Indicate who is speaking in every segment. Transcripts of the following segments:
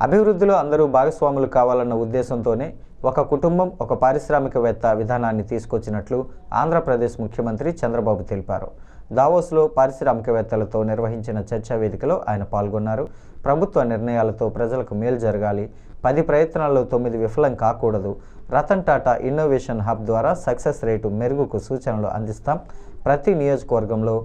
Speaker 1: అభివృద్ధిలో అందరూ భాగస్వాములు కావాలన్న ఉద్దేశంతోనే ఒక కుటుంబం ఒక పారిశ్రామికవేత్త విధానాన్ని తీసుకొచ్చినట్లు ఆంధ్రప్రదేశ్ ముఖ్యమంత్రి చంద్రబాబు తెలిపారు. దావోస్లో పారిశ్రామికవేత్తలతో నిర్వహించిన చర్చా వేదికలో ఆయన పాల్గొన్నారు. ప్రభుత్వ నిర్ణయాలతో ప్రజలకు మేలు జరగాలి, 10 ప్రయత్నాల్లో 9 విఫలం కాకూడదు. రతన్ టాటా ఇన్నోవేషన్ హబ్ ద్వారా సక్సెస్ రేటు మెరుగుకు సూచనలు అందిస్తాం. ప్రతి నియోజకవర్గంలో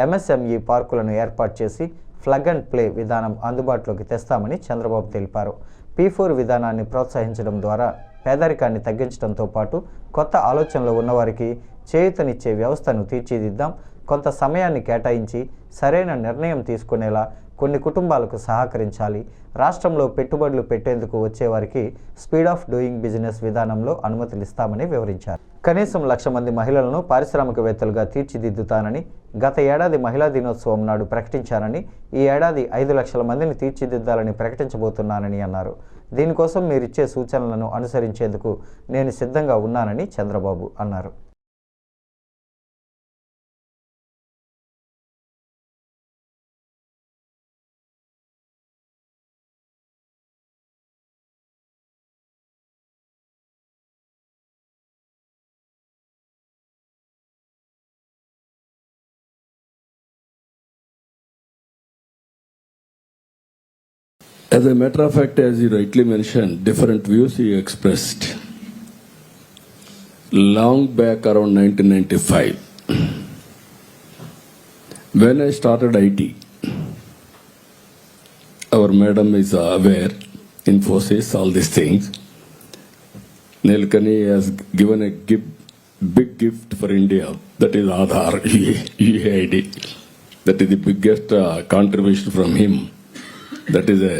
Speaker 1: ఎంఎస్ఎంఈ పార్కులను ఏర్పాటు చేసి ప్లగ్ అండ్ ప్లే విధానం అందుబాటులోకి తెస్తామని చంద్రబాబు తెలిపారు. P4 విధానాన్ని ప్రోత్సహించడం ద్వారా పేదరికాన్ని తగ్గించడంతో పాటు కొత్త ఆలోచనలు ఉన్నవారికి చేయూతనిచ్చే వ్యవస్థను తీర్చిదిద్దాం. కొంత సమయాన్ని కేటాయించి సరైన నిర్ణయం తీసుకునేలా కొన్ని కుటుంబాలకు సహకరించాలి. రాష్ట్రంలో పెట్టుబడులు పెట్టేందుకు వచ్చేవారికి స్పీడ్ ఆఫ్ డూయింగ్ బిజినెస్ విధానంలో అనుమతులు ఇస్తామని వివరించారు. కనీసం 1,00,000 మంది మహిళలను పారిశ్రామికవేత్తలుగా తీర్చిదిద్దుతానని గత ఏడాది మహిళా దినోత్సవం నాడు ప్రకటించానని, ఈ ఏడాది 5 లక్షల మందిని తీర్చిదిద్దాలని ప్రకటించబోతున్నానని అన్నారు. దీనికోసం మీరిచ్చే సూచనలను అనుసరించేందుకు నేను సిద్ధంగా ఉన్నానని చంద్రబాబు అన్నారు.
Speaker 2: As a matter of fact, as you rightly mentioned, different views he expressed. Long back around 1995, when I started IT, our madam is aware, Infosys, all these things. Nilekani has given a big gift for India, that is Aadhaar, UAID. That is the biggest contribution from him. That is a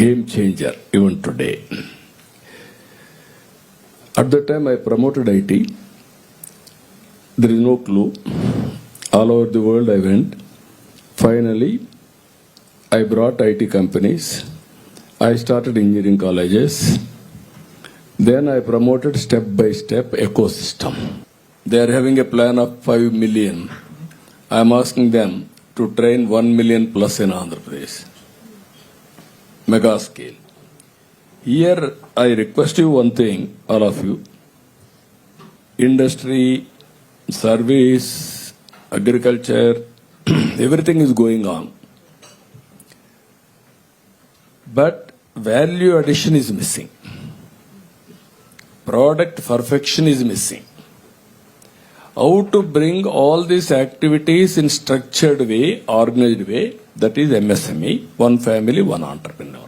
Speaker 2: game changer even today. At that time I promoted IT. There is no clue. All over the world I went. Finally, I brought IT companies. I started engineering colleges. Then I promoted step by step ecosystem. They are having a plan of 5 million. I am asking them to train 1 million plus in Andhra Pradesh. Mega scale. Here I request you one thing, all of you. Industry, service, agriculture, everything is going on. But value addition is missing. Product perfection is missing. How to bring all these activities in structured way, organized way, that is MSME, one family, one entrepreneur.